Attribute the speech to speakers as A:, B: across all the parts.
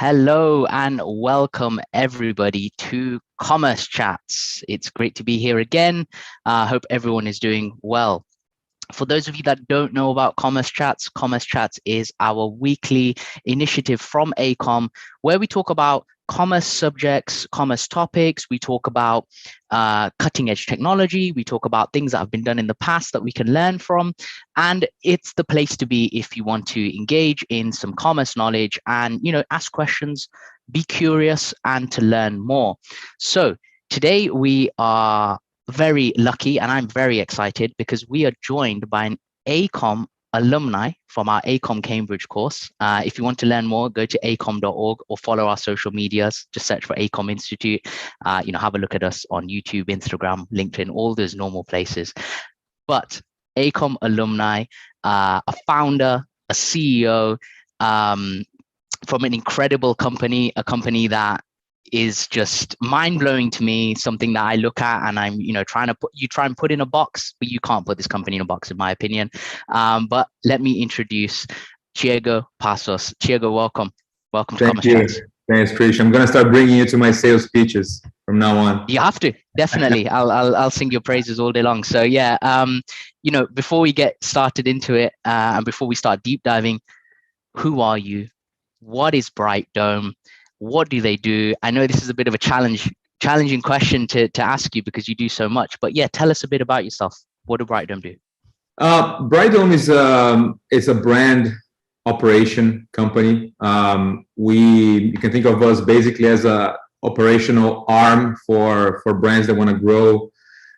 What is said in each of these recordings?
A: Hello and welcome everybody to Commerce Chats. It's great to be here again. Hope everyone is doing well. For those of you that don't know about Commerce Chats is our weekly initiative from EICOM where we talk about commerce subjects, commerce topics. We talk about cutting edge technology. We talk about things that have been done in the past that we can learn from. And it's the place to be if you want to engage in some commerce knowledge and, ask questions, be curious and to learn more. So today we are very lucky and I'm very excited because we are joined by an EICOM alumni from our EICOM Cambridge course. If you want to learn more, go to eicom.org or follow our social medias. Just search for EICOM Institute. Have a look at us on YouTube, Instagram, LinkedIn, all those normal places. But EICOM alumni, a founder, a CEO from an incredible company, a company that is just mind-blowing to me, something that I look at and I'm, try and put in a box, but you can't put this company in a box, in my opinion. But let me introduce Thiago Pasos. Thiago, welcome. Welcome to Commerce Chats.
B: Thanks, Krish. I'm going to start bringing you to my sales speeches from now on.
A: You have to, definitely. I'll sing your praises all day long. So yeah, before we get started into it and before we start deep diving, who are you? What is Brightdome? What do they do? I know this is a bit of a challenging question to ask you because you do so much, but yeah, tell us a bit about yourself. What do Brightdome do?
B: Brightdome is a brand operation company. You can think of us basically as a operational arm for brands that want to grow,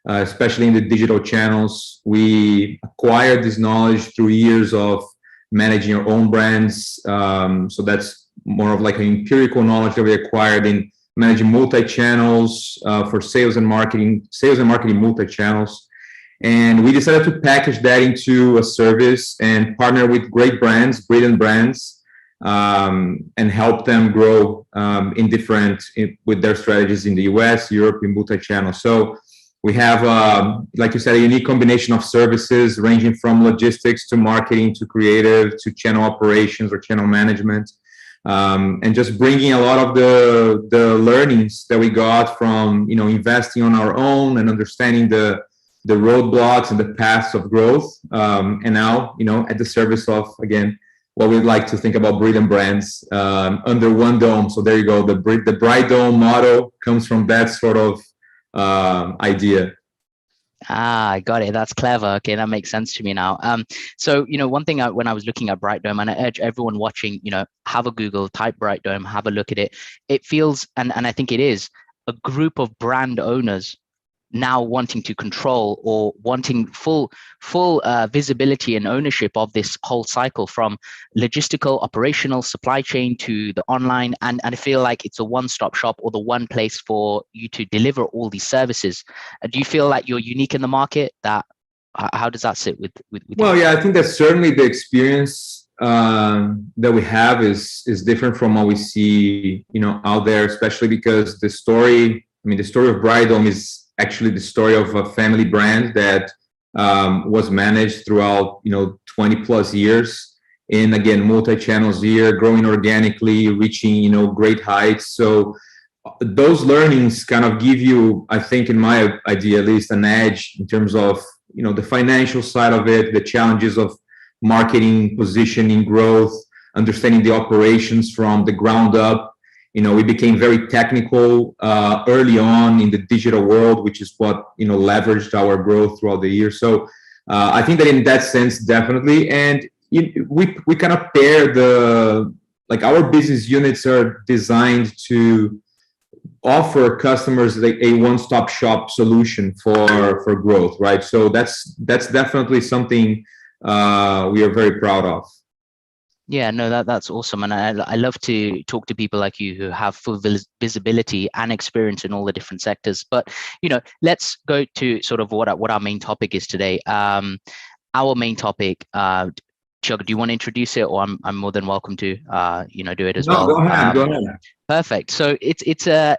B: especially in the digital channels. We acquired this knowledge through years of managing our own brands. So that's more of like an empirical knowledge that we acquired in managing multi-channels for sales and marketing multi-channels. And we decided to package that into a service and partner with great brands, brilliant brands, and help them grow with their strategies in the US, Europe, in multi-channel. So we have, like you said, a unique combination of services ranging from logistics to marketing to creative to channel operations or channel management. And just bringing a lot of the learnings that we got from investing on our own and understanding the roadblocks and the paths of growth, and now at the service of, again, what we'd like to think about brilliant brands under one dome. So there you go. The Brightdome motto comes from that sort of idea.
A: I got it. That's clever. Okay, that makes sense to me now. So, one thing when I was looking at Brightdome, and I urge everyone watching, have a Google, type Brightdome, have a look at it. It feels, and I think it is, a group of brand owners now wanting to control or wanting full visibility and ownership of this whole cycle from logistical, operational, supply chain to the online. And I feel like it's a one-stop shop or the one place for you to deliver all these services. Do you feel like you're unique in the market? How does that sit with
B: Well, yeah, I think that certainly the experience that we have is different from what we see, out there, especially because the story of Brightdome is actually the story of a family brand that was managed throughout 20 plus years in, again, multi-channels here, growing organically, reaching great heights. So those learnings kind of give you, I think, in my idea at least, an edge in terms of the financial side of it, the challenges of marketing, positioning, growth, understanding the operations from the ground up. We became very technical early on in the digital world, which is what leveraged our growth throughout the year. So I think that in that sense, definitely. And we kind of pair our business units are designed to offer customers like a one-stop shop solution for growth, right? So that's definitely something we are very proud of.
A: Yeah, no, that's awesome. And I love to talk to people like you who have full visibility and experience in all the different sectors. But, let's go to sort of what our main topic is today. Our main topic, Thiago, do you want to introduce it, or I'm more than welcome to, do it as well?
B: Go ahead.
A: Perfect. So it's a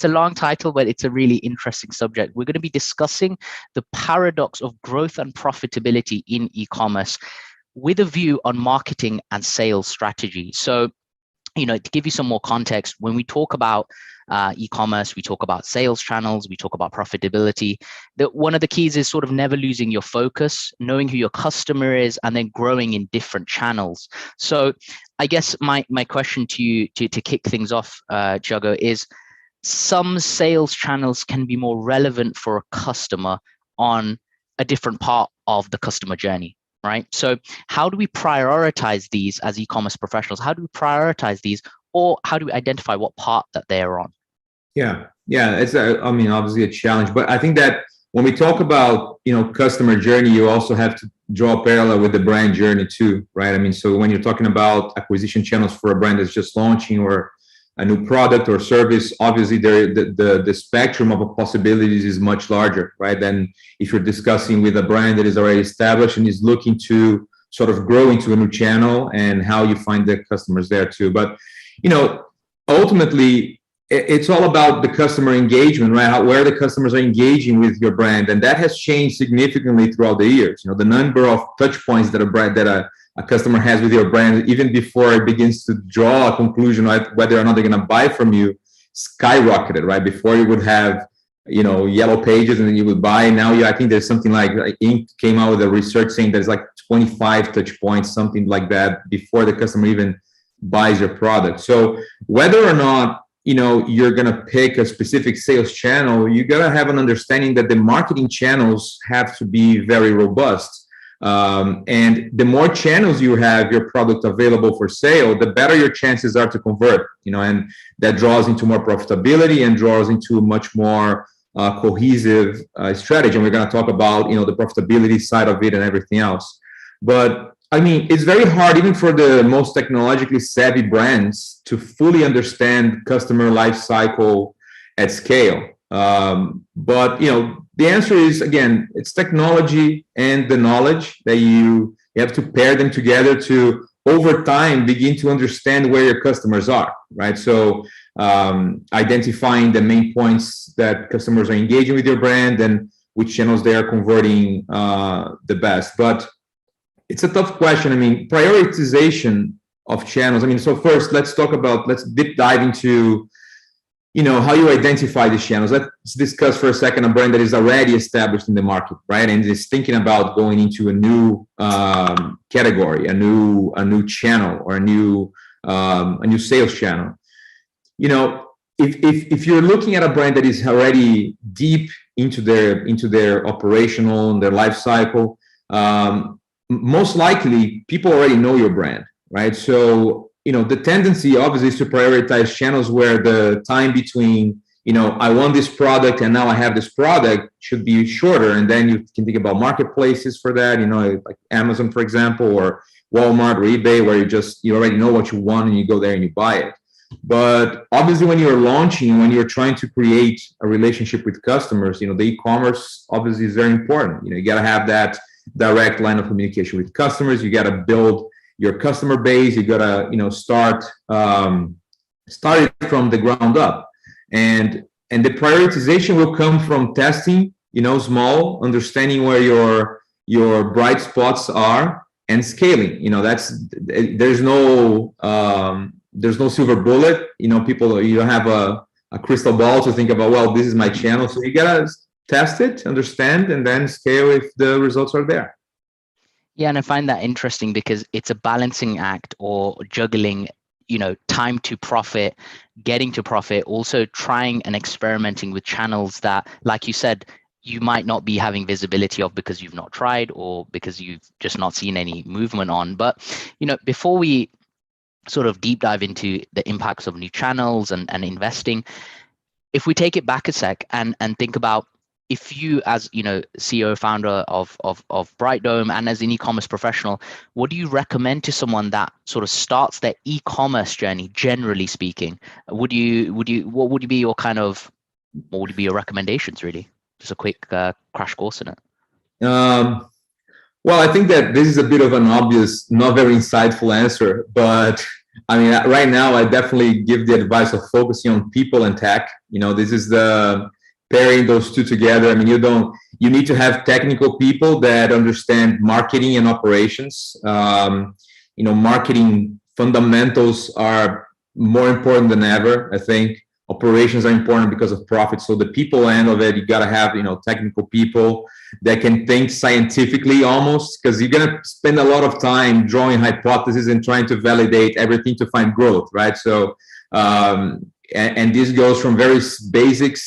A: long title, but it's a really interesting subject. We're going to be discussing the paradox of growth and profitability in e-commerce, with a view on marketing and sales strategy. So to give you some more context, when we talk about e-commerce, we talk about sales channels, we talk about profitability, that one of the keys is sort of never losing your focus, knowing who your customer is, and then growing in different channels. So I guess my question to you to kick things off, Thiago, is some sales channels can be more relevant for a customer on a different part of the customer journey, right? So how do we prioritize these as e-commerce professionals? How do we prioritize these, or how do we identify what part that they're on?
B: Yeah, it's obviously a challenge, but I think that when we talk about, customer journey, you also have to draw a parallel with the brand journey too, right? I mean, so when you're talking about acquisition channels for a brand that's just launching or a new product or service, obviously the spectrum of possibilities is much larger, right? Than if you're discussing with a brand that is already established and is looking to sort of grow into a new channel, and how you find the customers there too. But, ultimately, it's all about the customer engagement, right? Where the customers are engaging with your brand, and that has changed significantly throughout the years. The number of touch points that a customer has with your brand, even before it begins to draw a conclusion, right, whether or not they're going to buy from you, skyrocketed, right? Before you would have, yellow pages and then you would buy. Now, I think there's something like Inc. came out with a research saying there's like 25 touch points, something like that, before the customer even buys your product. So whether or not you're going to pick a specific sales channel, you got to have an understanding that the marketing channels have to be very robust. And the more channels you have your product available for sale, the better your chances are to convert, and that draws into more profitability and draws into a much more cohesive strategy. And we're going to talk about, the profitability side of it and everything else. But I mean, it's very hard, even for the most technologically savvy brands, to fully understand customer life cycle at scale. But, the answer is, again, it's technology and the knowledge that you have to pair them together to, over time, begin to understand where your customers are, right? So identifying the main points that customers are engaging with your brand and which channels they are converting the best. But it's a tough question. I mean, prioritization of channels. I mean, so first, let's deep dive into, how you identify these channels. Let's discuss for a second a brand that is already established in the market, right? And is thinking about going into a new category, a new channel, or a new sales channel. If you're looking at a brand that is already deep into their operational and their life cycle, most likely people already know your brand, right? So, the tendency obviously is to prioritize channels where the time between, I want this product and now I have this product should be shorter. And then you can think about marketplaces for that, like Amazon, for example, or Walmart or eBay, where you already know what you want and you go there and you buy it. But obviously when you're launching, when you're trying to create a relationship with customers, the e-commerce obviously is very important. You got to have that direct line of communication with customers. You got to build your customer base. You got to, start it from the ground up. And the prioritization will come from testing, small, understanding where your bright spots are, and scaling. There's no silver bullet. You don't have a crystal ball to think about, well, this is my channel. So you gotta test it, understand, and then scale if the results are there.
A: Yeah, and I find that interesting because it's a balancing act, or juggling, time to profit, getting to profit, also trying and experimenting with channels that, like you said, you might not be having visibility of because you've not tried, or because you've just not seen any movement on. But, before we sort of deep dive into the impacts of new channels and investing, if we take it back a sec and think about, if you, as CEO founder of Brightdome, and as an e-commerce professional, what do you recommend to someone that sort of starts their e-commerce journey, generally speaking? What would be your recommendations, really? Just a quick crash course in it.
B: Well, I think that this is a bit of an obvious, not very insightful answer, but I mean, right now I definitely give the advice of focusing on people and tech. This is the pairing those two together. I mean, you need to have technical people that understand marketing and operations. Marketing fundamentals are more important than ever. I think operations are important because of profit. So the people end of it, you got to have, technical people that can think scientifically almost, because you're going to spend a lot of time drawing hypotheses and trying to validate everything to find growth, right? So, and this goes from very basic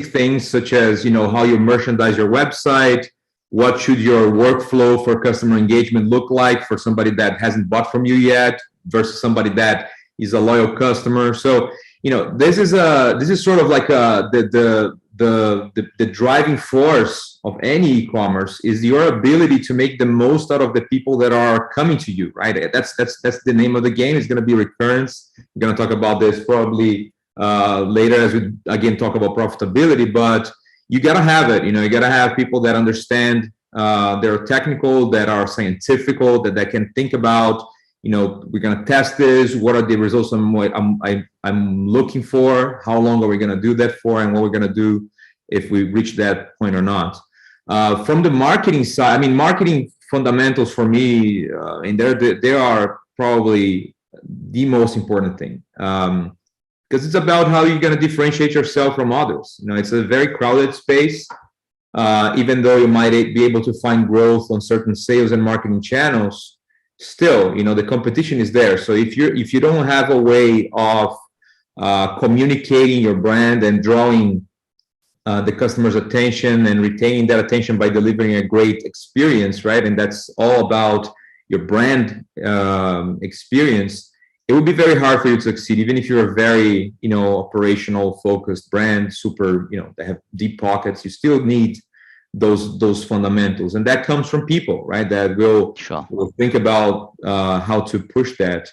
B: things such as, how you merchandise your website, what should your workflow for customer engagement look like for somebody that hasn't bought from you yet versus somebody that is a loyal customer. So, this is sort of like the driving force of any e-commerce is your ability to make the most out of the people that are coming to you, right? That's the name of the game. It's going to be recurrence. We're going to talk about this probably later as we again talk about profitability, but you got to have it. You got to have people that understand, they're technical, that are scientifical, that can think about, we're going to test this. What are the results I'm looking for? How long are we going to do that for? And what we're going to do if we reach that point or not. From the marketing side, marketing fundamentals for me, and they are probably the most important thing. Because it's about how you're going to differentiate yourself from others. It's a very crowded space. Even though you might be able to find growth on certain sales and marketing channels, still, the competition is there. So if you don't have a way of communicating your brand and drawing the customer's attention and retaining that attention by delivering a great experience, right? And that's all about your brand experience. It would be very hard for you to succeed, even if you're a very, operational focused brand, super, that have deep pockets. You still need those fundamentals, and that comes from people, right? That will think about how to push that.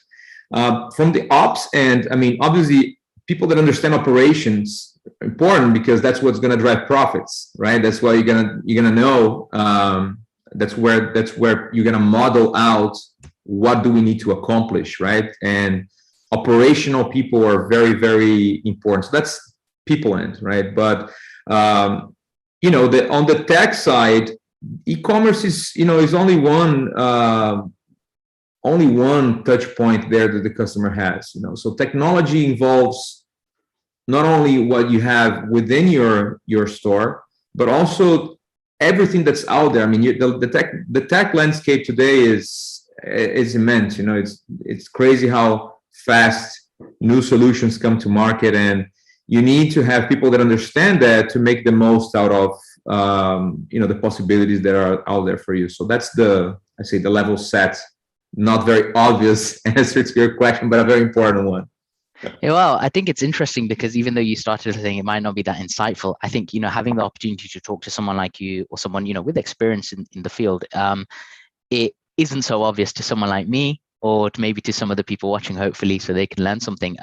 B: From the ops end, obviously, people that understand operations are important because that's what's going to drive profits, right? That's why you're gonna know. That's where you're gonna model out what do we need to accomplish, right? And operational people are very, very important. So that's people end, right? But on the tech side, e-commerce is only one touch point there that the customer has. So technology involves not only what you have within your store, but also everything that's out there. The tech landscape today is immense. It's crazy how fast new solutions come to market, and you need to have people that understand that to make the most out of the possibilities that are out there for you. So that's the level set. Not very obvious answer to your question, but a very important one.
A: Yeah, well, I think it's interesting because even though you started saying it might not be that insightful, I think having the opportunity to talk to someone like you or someone with experience in the field, it isn't so obvious to someone like me, or maybe to some of the people watching, hopefully, so they can learn something.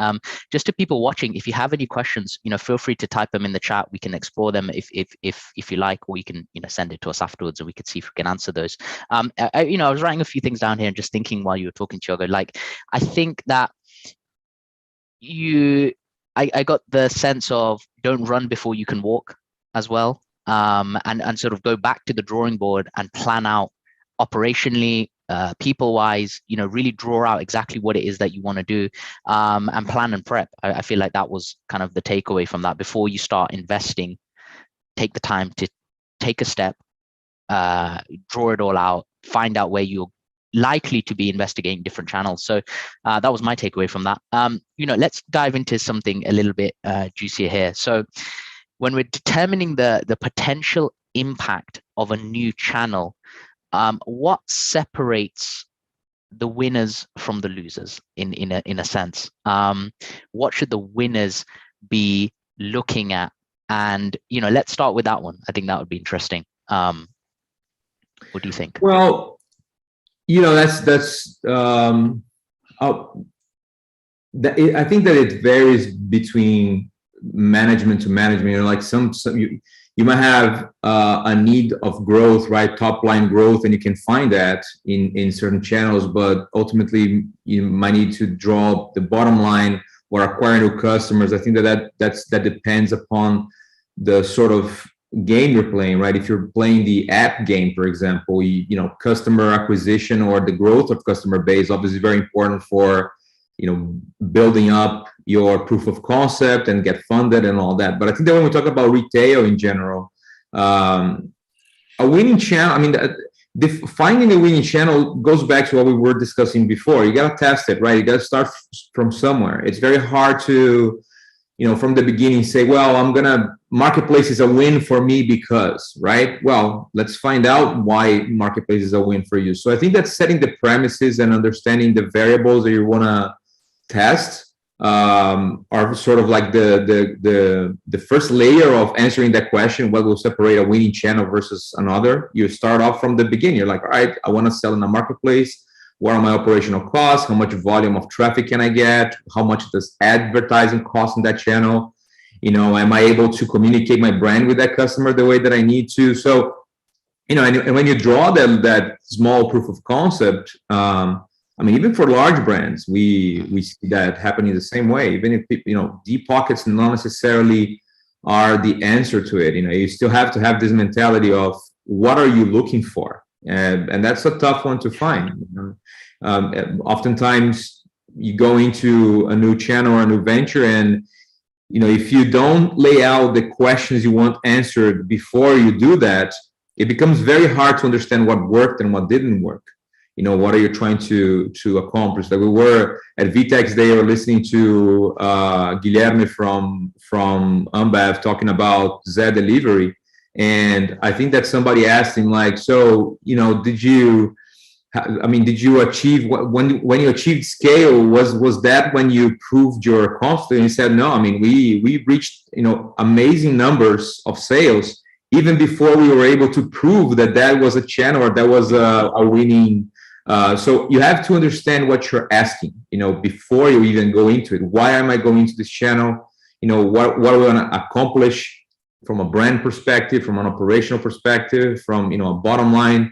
A: Just to people watching, if you have any questions, feel free to type them in the chat. We can explore them if you like, or you can send it to us afterwards, and we could see if we can answer those. I was writing a few things down here and just thinking while you were talking, Thiago. Like, I think that I got the sense of don't run before you can walk as well, and sort of go back to the drawing board and plan out operationally, people wise, really draw out exactly what it is that you want to do, and plan and prep. I feel like that was kind of the takeaway from that. Before you start investing, take the time to take a step, draw it all out, find out where you're likely to be investigating different channels. So that was my takeaway from that. Let's dive into something a little bit juicier here. So when we're determining the potential impact of a new channel, what separates the winners from the losers in a sense? What should the winners be looking at? And let's start with that one. I think that would be interesting. What do you think?
B: Well, I think that it varies between management to management. Like you might have a need of growth, right? Top line growth, and you can find that in certain channels, but ultimately you might need to draw the bottom line or acquire new customers. I think that depends upon the sort of game you're playing, right? If you're playing the app game, for example, customer acquisition or the growth of customer base obviously very important for building up your proof of concept and get funded and all that. But I think that when we talk about retail in general, a winning channel, I mean, finding a winning channel goes back to what we were discussing before. You got to test it, right? You got to start from somewhere. It's very hard to, from the beginning say, well, marketplace is a win for me because, right? Well, let's find out why marketplace is a win for you. So I think that setting the premises and understanding the variables that you want to test are sort of like the first layer of answering that question. What will separate a winning channel versus another? You start off from the beginning. You're like, all right, I want to sell in a marketplace. What are my operational costs? How much volume of traffic can I get? How much does advertising cost in that channel? Am I able to communicate my brand with that customer the way that I need to? So, and when you draw that small proof of concept, even for large brands, we see that happening the same way. Even if, deep pockets not necessarily are the answer to it. You still have to have this mentality of what are you looking for? And that's a tough one to find. Oftentimes you go into a new channel or a new venture, and if you don't lay out the questions you want answered before you do that, it becomes very hard to understand what worked and what didn't work. What are you trying to accomplish? Like we were at VTEX Day, we were listening to Guilherme from Ambev talking about Zé Delivery. And I think that somebody asked him, like, so, did you achieve, when you achieved scale, was that when you proved your concept? And he said, no, we reached, amazing numbers of sales even before we were able to prove that was a channel or that was a winning. So you have to understand what you're asking, before you even go into it. Why am I going into this channel? What are we going to accomplish from a brand perspective, from an operational perspective, from, a bottom line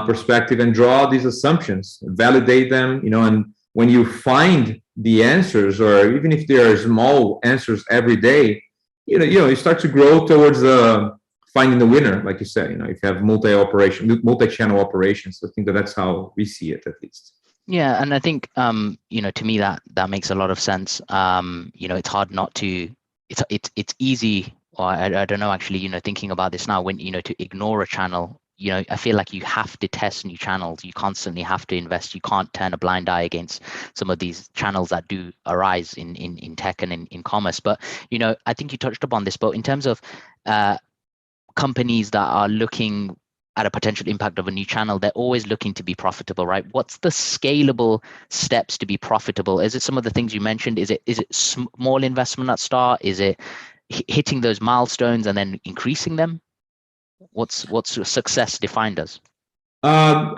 B: perspective, and draw these assumptions, validate them, and when you find the answers, or even if there are small answers every day, you start to grow towards finding the winner, like you said. If you have multi-channel operations, I think that's how we see it, at least.
A: Yeah, and I think to me that makes a lot of sense. It's hard not to. It's easy, or I don't know, actually. Thinking about this now, when to ignore a channel. I feel like you have to test new channels. You constantly have to invest. You can't turn a blind eye against some of these channels that do arise in tech and in commerce. But I think you touched upon this. But in terms of companies that are looking at a potential impact of a new channel, they're always looking to be profitable, right? What's the scalable steps to be profitable? Is it some of the things you mentioned? Is it small investment at start? Is it hitting those milestones and then increasing them? What's success defined as?
B: I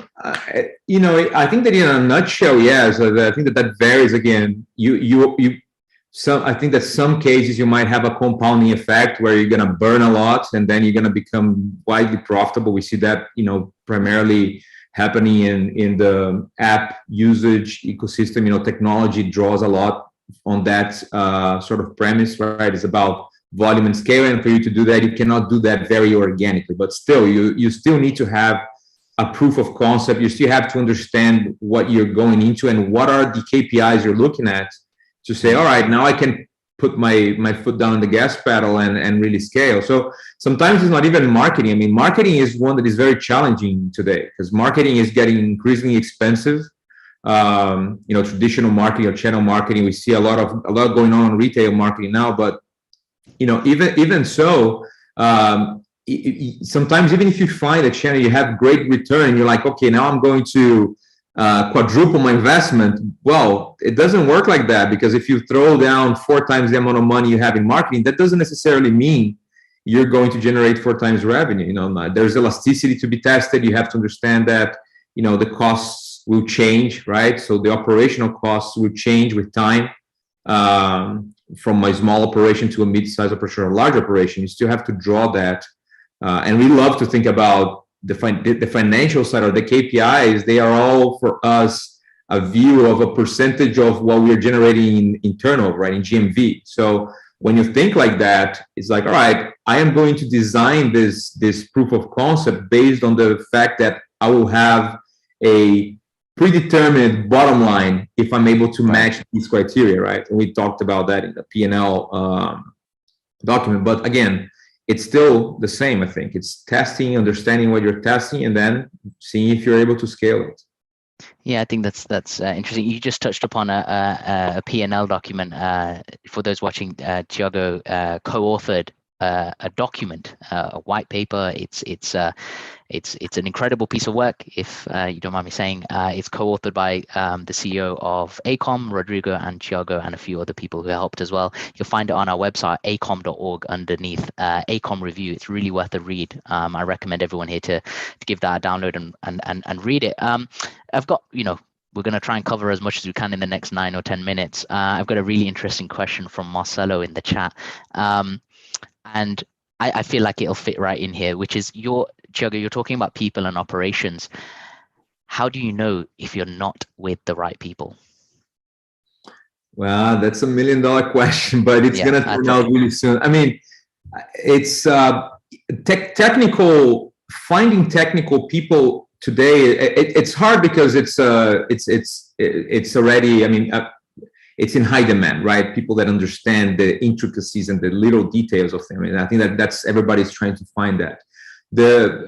B: think that in a nutshell, yes. I think that varies. Again, I think that some cases you might have a compounding effect where you're going to burn a lot and then you're going to become widely profitable. We see that, primarily happening in the app usage ecosystem. Technology draws a lot on that sort of premise, right? It's about volume and scale, and for you to do that, you cannot do that very organically. But still, you still need to have a proof of concept. You still have to understand what you're going into and what are the KPIs you're looking at to say, all right, now I can put my foot down on the gas pedal and really scale. So sometimes it's not even marketing. Marketing is one that is very challenging today because marketing is getting increasingly expensive. Traditional marketing or channel marketing, we see a lot going on in retail marketing now, but even so, sometimes even if you find a channel, you have great return, and you're like, okay, now I'm going to quadruple my investment. Well, it doesn't work like that, because if you throw down 4 times the amount of money you have in marketing, that doesn't necessarily mean you're going to generate 4 times revenue. There's elasticity to be tested. You have to understand that, the costs will change, right? So the operational costs will change with time. From a small operation to a mid-sized operation or a large operation, you still have to draw that. And we love to think about the financial side or the KPIs. They are all for us a view of a percentage of what we're generating in turnover, right, in GMV. So when you think like that, it's like, all right, I am going to design this proof of concept based on the fact that I will have a predetermined bottom line if I'm able to
A: Right.
B: match these criteria, right? And we talked about that in the P&L document. But again, it's still the same. I think it's testing, understanding what you're testing, and then seeing if you're able to scale it.
A: Yeah, I think that's interesting. You just touched upon a P&L document. For those watching, Thiago co-authored a document, a white paper. It's an incredible piece of work. If you don't mind me saying, it's co-authored by the CEO of EICOM, Rodrigo, and Thiago, and a few other people who helped as well. You'll find it on our website, ecom.org, underneath EICOM review. It's really worth a read. I recommend everyone here to give that a download and read it. I've got, we're going to try and cover as much as we can in the next 9 or 10 minutes. I've got a really interesting question from Marcelo in the chat. And I feel like it'll fit right in here, which is Thiago, you're talking about people and operations. How do you know if you're not with the right people?
B: Well, that's $1 million question, but it's going to turn out really soon. I mean, it's technical, finding technical people today. It's hard because it's already, I mean, it's in high demand, right? People that understand the intricacies and the little details of them. And I think that's everybody's trying to find that.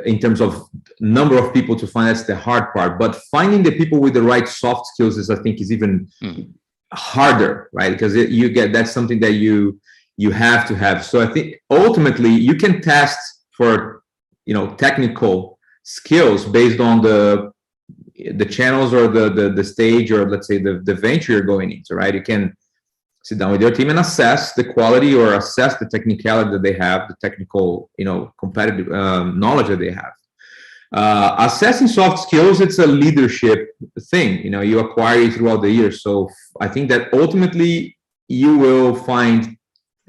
B: In terms of number of people to find, that's the hard part. But finding the people with the right soft skills is even harder, right? Because that's something that you have to have. So I think ultimately you can test for technical skills based on the channels or the stage, or let's say the venture you're going into, right? You can sit down with your team and assess the quality or assess the technicality that they have, the technical, competitive knowledge that they have. Assessing soft skills, it's a leadership thing, you acquire it throughout the years. So I think that ultimately you will find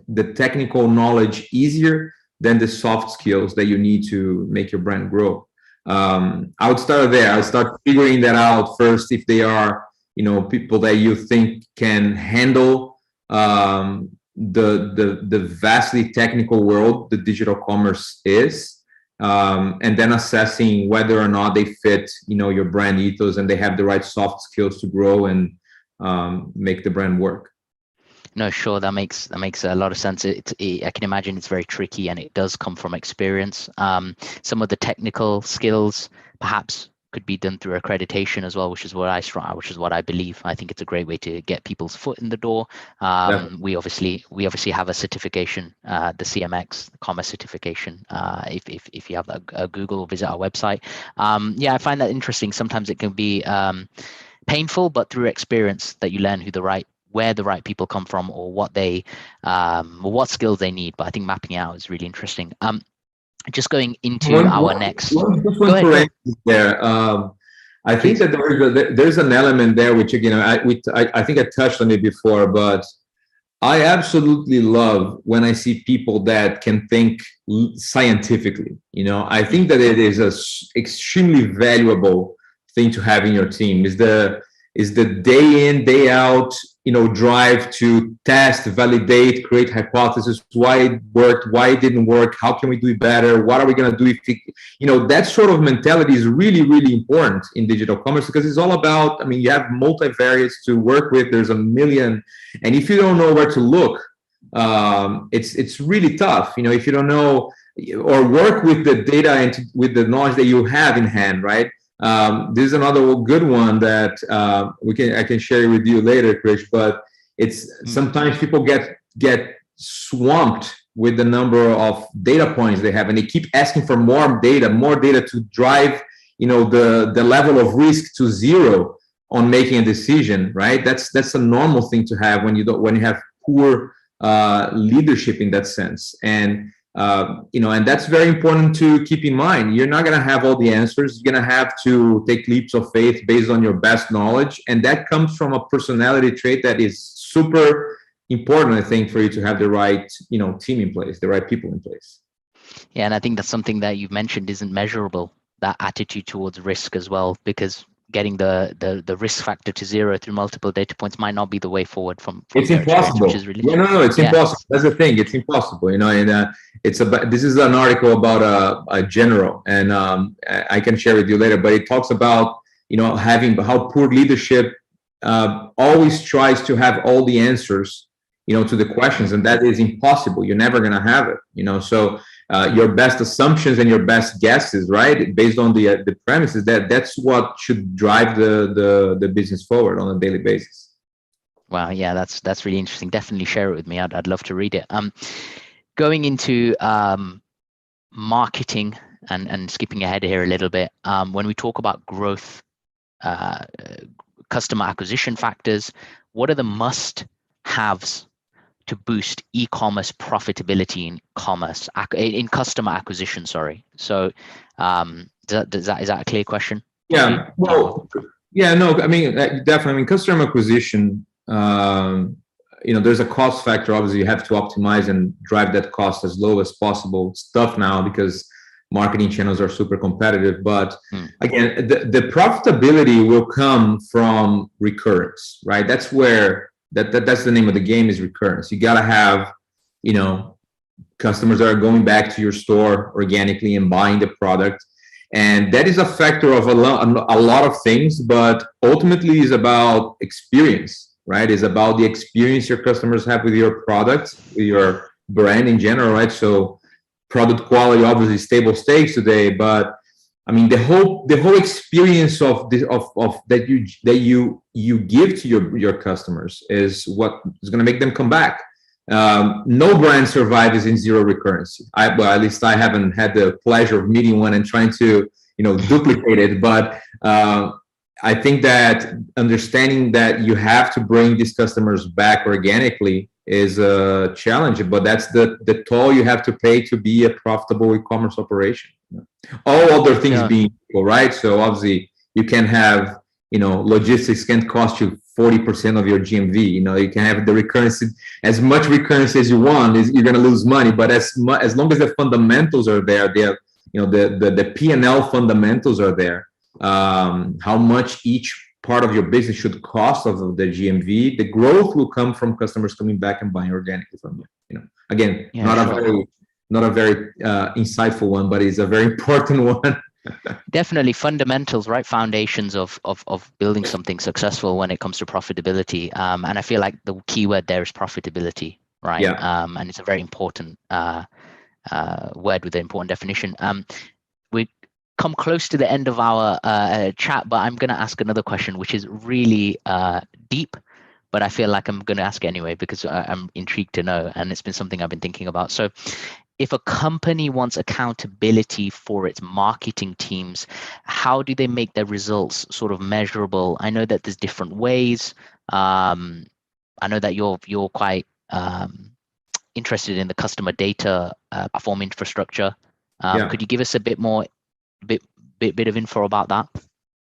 B: the technical knowledge easier than the soft skills that you need to make your brand grow. I would start there. I'll start figuring that out first, if they are, people that you think can handle the vastly technical world that digital commerce is, and then assessing whether or not they fit, your brand ethos, and they have the right soft skills to grow and make the brand work.
A: No, sure, that makes a lot of sense. I can imagine it's very tricky, and it does come from experience. Some of the technical skills perhaps could be done through accreditation as well, which is what I believe. I think it's a great way to get people's foot in the door. We obviously have a certification, the CMX, the Commerce certification. If you have a Google, visit our website. I find that interesting. Sometimes it can be painful, but through experience that you learn where the right people come from, or what what skills they need. But I think mapping it out is really interesting. Just going into our next.
B: Go ahead. There, I think that there's an element there which, again, I think I touched on it before, but I absolutely love when I see people that can think scientifically. I think that it is a extremely valuable thing to have in your team. Is the day in, day out, drive to test, validate, create hypotheses, why it worked, why it didn't work, how can we do it better, what are we going to do if that sort of mentality is really, really important in digital commerce, because it's all about, you have multivariates to work with, there's a million, and if you don't know where to look, it's really tough, if you don't know or work with the data and with the knowledge that you have in hand, right? This is another good one that I can share with you later, Krish. But it's sometimes people get swamped with the number of data points they have, and they keep asking for more data to drive the level of risk to zero on making a decision. Right? That's a normal thing to have when you have poor leadership in that sense. And and that's very important to keep in mind. You're not going to have all the answers. You're going to have to take leaps of faith based on your best knowledge. And that comes from a personality trait that is super important, I think, for you to have the right, team in place, the right people in place.
A: Yeah, and I think that's something that you've mentioned isn't measurable, that attitude towards risk as well, because getting the risk factor to zero through multiple data points might not be the way forward from
B: it's impossible.
A: Which is really
B: it's impossible. That's the thing. It's impossible, and it's about, this is an article about a general, and I can share with you later, but it talks about having how poor leadership always tries to have all the answers, to the questions, and that is impossible. You're never going to have it, so your best assumptions and your best guesses, right, based on the premises, that's what should drive the business forward on a daily basis.
A: Wow, yeah, that's really interesting. Definitely share it with me. I'd love to read it. Going into marketing and skipping ahead here a little bit, when we talk about growth, customer acquisition factors, what are the must-haves to boost e-commerce profitability in customer acquisition? Sorry. So, is that a clear question?
B: Yeah. Well, yeah. No. I mean, definitely. I mean, customer acquisition. There's a cost factor. Obviously, you have to optimize and drive that cost as low as possible. It's tough now because marketing channels are super competitive. But again, the profitability will come from recurrence, right? That's where that's the name of the game, is recurrence. You gotta have, customers that are going back to your store organically and buying the product. And that is a factor of a lot of things, but ultimately is about experience, right? It's about the experience your customers have with your product, with your brand in general, right? So product quality, obviously stable stakes today, but I mean the whole experience of that you give to your customers is what is going to make them come back. No brand survives in zero recurrence. Well, at least I haven't had the pleasure of meeting one and trying to duplicate it, but I think that understanding that you have to bring these customers back organically is a challenge, but that's the toll you have to pay to be a profitable e-commerce operation. All other things being equal, right? So obviously you can have, logistics can cost you 40% of your GMV. You can have the recurrence, as much recurrence as you want, you're going to lose money. But as long as the fundamentals are there, the P&L fundamentals are there. How much each part of your business should cost of the GMV, the growth will come from customers coming back and buying organically from you. Again, not a very insightful one, but it's a very important one.
A: Definitely fundamentals, right? Foundations of building something successful when it comes to profitability. And I feel like the key word there is profitability, right?
B: Yeah.
A: And it's a very important word with an important definition. We come close to the end of our chat, but I'm going to ask another question, which is really deep, but I feel like I'm going to ask it anyway because I'm intrigued to know, and it's been something I've been thinking about. So if a company wants accountability for its marketing teams, how do they make their results sort of measurable? I know that there's different ways. I know that you're quite interested in the customer data platform infrastructure. Could you give us a bit of info about that?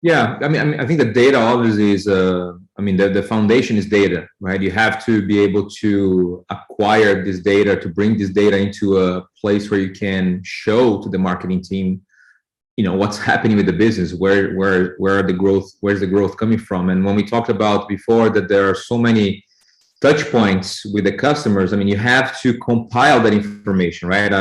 B: Yeah, I mean, I think the data obviously is, the foundation is data, right? You have to be able to acquire this data, to bring this data into a place where you can show to the marketing team, what's happening with the business, where's the growth coming from. And when we talked about before that there are so many touch points with the customers, I mean, you have to compile that information, right?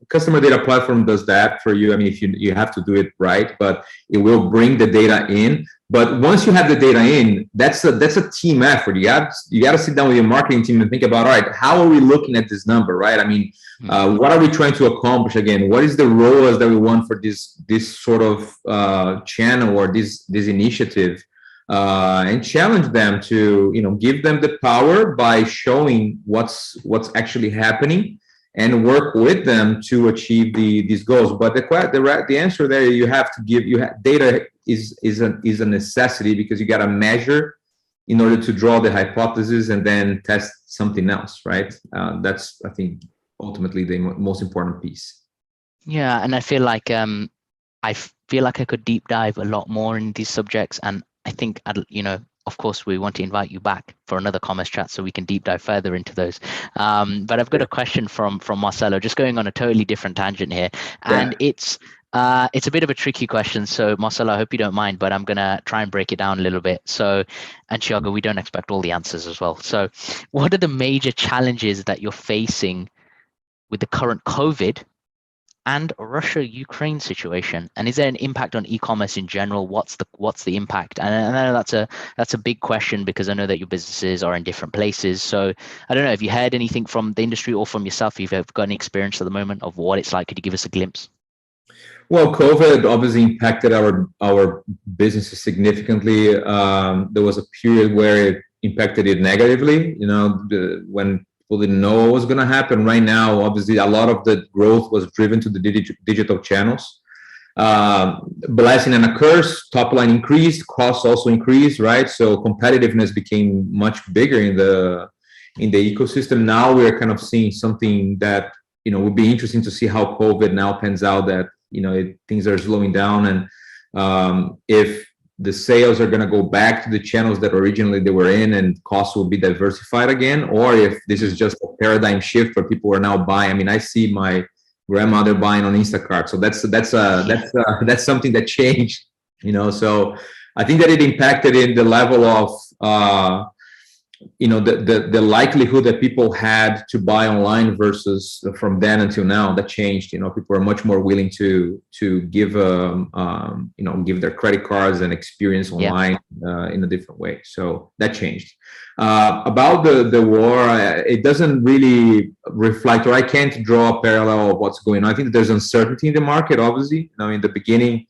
B: Customer data platform does that for you. I mean, if you have to do it right, but it will bring the data in. But once you have the data in, that's a team effort. You got to sit down with your marketing team and think about, all right, how are we looking at this number, right? I mean, what are we trying to accomplish? Again, what is the ROAS that we want for this sort of channel or this initiative? And challenge them to give them the power by showing what's actually happening and work with them to achieve these goals. But the answer there, you have to give data is a necessity, because you got to measure in order to draw the hypothesis and then test something else, right? That's, I think, ultimately the most important piece.
A: Yeah, and I feel like I could deep dive a lot more in these subjects, and I think, of course, we want to invite you back for another commerce chat so we can deep dive further into those. But I've got a question from Marcelo, just going on a totally different tangent here, and it's a bit of a tricky question. So Marcelo, I hope you don't mind, but I'm gonna try and break it down a little bit. So, and Thiago, we don't expect all the answers as well. So, what are the major challenges that you're facing with the current COVID and Russia-Ukraine situation? And is there an impact on e-commerce in general? What's the impact? And I know that's a big question, because I know that your businesses are in different places. So I don't know, have you heard anything from the industry or from yourself? If you've got any experience at the moment of what it's like, could you give us a glimpse?
B: Well, COVID obviously impacted our businesses significantly. There was a period where it impacted it negatively, when people didn't know what was going to happen. Right now, obviously, a lot of the growth was driven to the digital channels. Blessing and a curse, top line increased, costs also increased, right? So competitiveness became much bigger in the ecosystem. Now we're kind of seeing something that, would be interesting to see how COVID now pans out, that things are slowing down, and if the sales are going to go back to the channels that originally they were in, and costs will be diversified again, or if this is just a paradigm shift where people are now buying. I mean, I see my grandmother buying on Instacart, so that's something that changed. So I think that it impacted in the level of the likelihood that people had to buy online versus from then until now. That changed. People are much more willing to give give their credit cards and experience online in a different way. So that changed. About the war, it doesn't really reflect, or I can't draw a parallel of what's going on. I think there's uncertainty in the market. Obviously, in the beginning,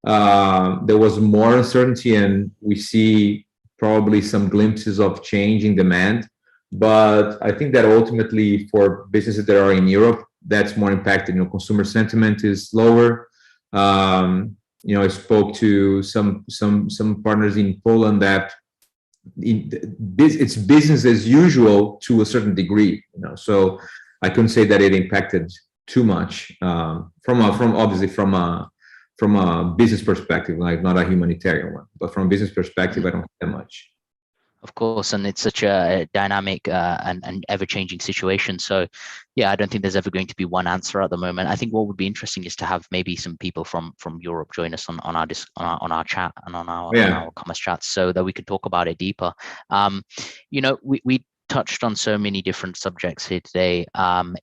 B: there was more uncertainty, and we see probably some glimpses of change in demand. But I think that ultimately for businesses that are in Europe, that's more impacted. Consumer sentiment is lower. I spoke to some partners in Poland that it's business as usual to a certain degree. So I couldn't say that it impacted too much from a business perspective, like not a humanitarian one, but from a business perspective, I don't think that much.
A: Of course, and it's such a dynamic and ever-changing situation. So, yeah, I don't think there's ever going to be one answer at the moment. I think what would be interesting is to have maybe some people from Europe join us on our chat and on our commerce chats, so that we could talk about it deeper. We touched on so many different subjects here today.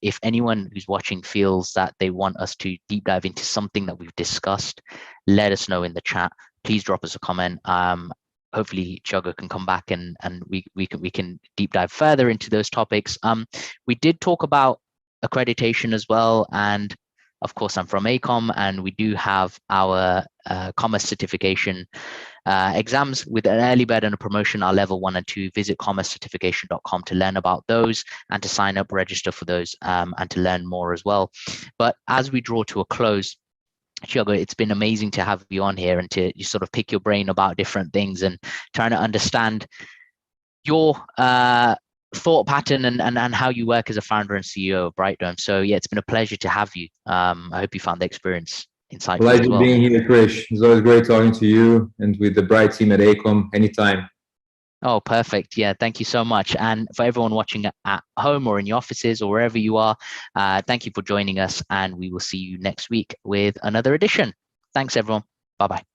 A: If anyone who's watching feels that they want us to deep dive into something that we've discussed, let us know in the chat. Please drop us a comment. Hopefully Thiago can come back and we can deep dive further into those topics. We did talk about accreditation as well, and of course I'm from EICOM, and we do have our commerce certification exams with an early bird and a promotion, our level 1 and 2. Visit commercecertification.com to learn about those and to sign up, register for those, and to learn more as well. But as we draw to a close, Thiago, it's been amazing to have you on here and to sort of pick your brain about different things and trying to understand your thought pattern and how you work as a founder and CEO of Brightdome. So yeah, it's been a pleasure to have you. I hope you found the experience insightful.
B: Pleasure being here, Krish. It's always great talking to you and with the Bright team at EICOM anytime.
A: Oh, perfect. Yeah, thank you so much. And for everyone watching at home or in your offices or wherever you are, thank you for joining us, and we will see you next week with another edition. Thanks, everyone. Bye-bye.